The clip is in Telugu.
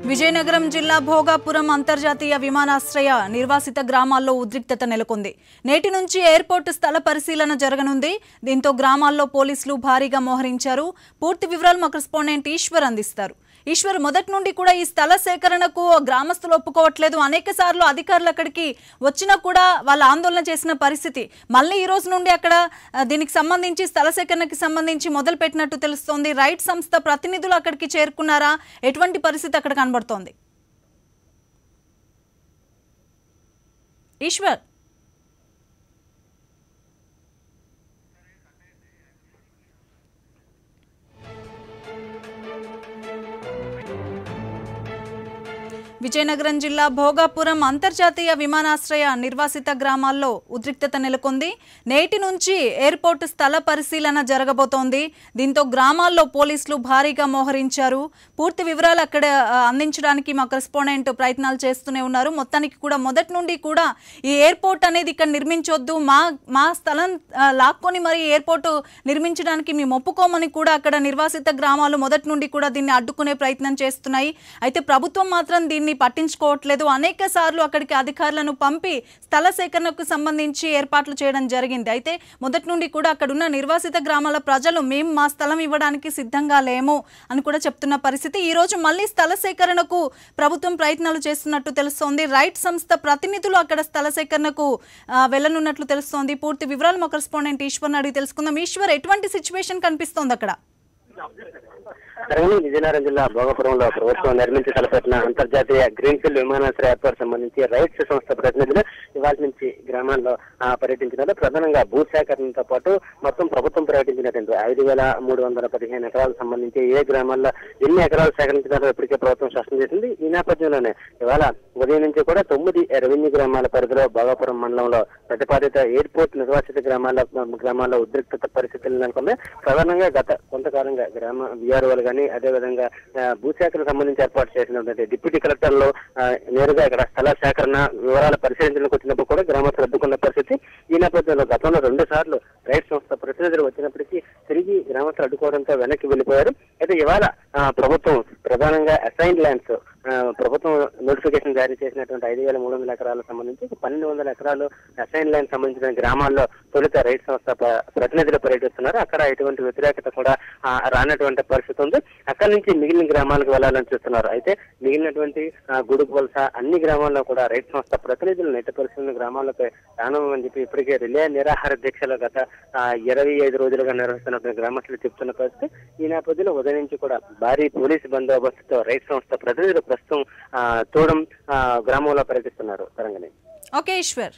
విజయనగరం జిల్లా భోగాపురం అంతర్జాతీయ విమానాశ్రయ నిర్వాసిత గ్రామాల్లో ఉద్రిక్తత నెలకొంది. నేటి నుంచి ఎయిర్పోర్ట్ స్థల పరిశీలన జరగనుంది. దీంతో గ్రామాల్లో పోలీసులు భారీగా మోహరించారు. పూర్తి వివరాలు మా కరెస్పాండెంట్ ఈశ్వర్ అందిస్తారు. ఈశ్వర్, మొదటి నుండి కూడా ఈ స్థల సేకరణకు గ్రామస్తులు ఒప్పుకోవట్లేదు. అనేక సార్లు అధికారులు అక్కడికి వచ్చినా కూడా వాళ్ళు ఆందోళన చేసిన పరిస్థితి. మళ్ళీ ఈ రోజు నుండి అక్కడ దీనికి సంబంధించి స్థల సేకరణకి సంబంధించి మొదలు పెట్టినట్టు తెలుస్తోంది. రైట్ సంస్థ ప్రతినిధులు అక్కడికి చేరుకున్నారా? ఎటువంటి పరిస్థితి అక్కడ కనబడుతోంది? ఈశ్వర్, విజయనగరం జిల్లా భోగాపురం అంతర్జాతీయ విమానాశ్రయ నిర్వాసిత గ్రామాల్లో ఉద్రిక్తత నెలకొంది. నేటి నుంచి ఎయిర్పోర్ట్ స్థల పరిశీలన జరగబోతోంది. దీంతో గ్రామాల్లో పోలీసులు భారీగా మోహరించారు. పూర్తి వివరాలు అక్కడ అందించడానికి మా కరెస్పాండెంట్ ప్రయత్నాలు చేస్తూనే ఉన్నారు. మొత్తానికి కూడా మొదటి నుండి కూడా ఈ ఎయిర్పోర్ట్ అనేది ఇక్కడ నిర్మించొద్దు, మా స్థలం లాక్కొని మరి ఎయిర్పోర్ట్ నిర్మించడానికి మేము ఒప్పుకోమని కూడా అక్కడ నిర్వాసిత గ్రామాలు మొదటి నుండి కూడా దీన్ని అడ్డుకునే ప్రయత్నం చేస్తున్నాయి. అయితే ప్రభుత్వం మాత్రం దీన్ని పట్టించుకోవట్లేదు. అనేక సార్లు అక్కడికి అధికారులను పంపి స్థల సేకరణకు సంబంధించి ఏర్పాట్లు చేయడం జరిగింది. అయితే మొదటి నుండి కూడా అక్కడున్న నిర్వాసిత గ్రామాల ప్రజలు మేము మా స్థలం ఇవ్వడానికి సిద్ధంగా లేము అని కూడా చెప్తున్న పరిస్థితి. ఈ రోజు మళ్ళీ స్థల సేకరణకు ప్రభుత్వం ప్రయత్నాలు చేస్తున్నట్టు తెలుస్తోంది. రైట్ సంస్థ ప్రతినిధులు అక్కడ స్థల సేకరణకు వెళ్లనున్నట్లు తెలుస్తోంది. పూర్తి వివరాలు మా కరెస్పాండెంట్ ఈశ్వర్ని అడిగి తెలుసుకుందాం. ఈశ్వర్, ఎటువంటి సిచ్యువేషన్ కనిపిస్తోంది అక్కడ? విజయనగరం జిల్లా భోగపురంలో ప్రభుత్వం నిర్మించి తలపెట్టిన అంతర్జాతీయ గ్రీన్ఫీల్డ్ విమానాశ్రయ ఏర్పాటు సంబంధించి రైట్స్ సంస్థ ప్రతినిధులు ఇవాళ నుంచి గ్రామాల్లో పర్యటించినారు. ప్రధానంగా భూ సేకరణతో పాటు మొత్తం ప్రభుత్వం ప్రకటించినటువంటి 5,315 ఎకరాలకు సంబంధించి ఏ గ్రామాల్లో ఎన్ని ఎకరాలు సేకరించారో ఇప్పటికే ప్రభుత్వం స్పష్టం చేసింది. ఈ నేపథ్యంలోనే ఇవాళ ఉదయం నుంచి కూడా 9 రెవెన్యూ గ్రామాల పరిధిలో భోగాపురం మండలంలో ప్రతిపాదిత ఎయిర్పోర్ట్ నిర్వాసిత గ్రామాల్లో ఉద్రిక్తత పరిస్థితులు నెలకొన్నాయి. ప్రధానంగా గత కొంతకాలంగా గ్రామ విఆర్ఓలు కానీ అదేవిధంగా భూసేకరణకు సంబంధించి ఏర్పాటు చేసినటువంటి డిప్యూటీ కలెక్టర్లు నేరుగా ఇక్కడ స్థల సేకరణ వివరాల పరిశీలించడానికి వచ్చినప్పుడు కూడా గ్రామస్తులు అడ్డుకున్న పరిస్థితి. ఈ నేపథ్యంలో గతంలో 2 సార్లు రైట్ సంస్థ ప్రతినిధులు వచ్చినప్పటికీ తిరిగి గ్రామస్తులు అడ్డుకోవడంతో వెనక్కి వెళ్లిపోయారు. అయితే ఇవాళ ప్రభుత్వం ప్రధానంగా అసైన్డ్ ల్యాండ్స్ ప్రభుత్వం నోటిఫికేషన్ జారీ చేసినటువంటి 5,300 ఎకరాలకు సంబంధించి 1,200 ఎకరాలు అసైన్ ల్యాండ్ సంబంధించిన గ్రామాల్లో తొలుత రైట్ సంస్థ ప్రతినిధులు పర్యటిస్తున్నారు. అక్కడ ఎటువంటి వ్యతిరేకత కూడా రానటువంటి పరిస్థితి ఉంది. అక్కడి నుంచి మిగిలిన గ్రామాలకు వెళ్లాలని చూస్తున్నారు. అయితే మిగిలినటువంటి గుడుపు వలస అన్ని గ్రామాల్లో కూడా రైట్ సంస్థ ప్రతినిధులు నెట్ట పరిస్థితున్న గ్రామాలపై రానుమని చెప్పి ఇప్పటికే రిలే నిరాహార దీక్షలు గత 25 రోజులుగా నిర్వహిస్తున్నటువంటి గ్రామస్తులు చెప్తున్న పరిస్థితి. ఈ నేపథ్యంలో ఉదయం నుంచి కూడా భారీ పోలీసు బందోబస్తుతో రైట్ సంస్థ ప్రతినిధులు ప్రస్తుతం తోడం గ్రామంలో పర్యటిస్తున్నారు. తరంగని. ఓకే ఈశ్వర్.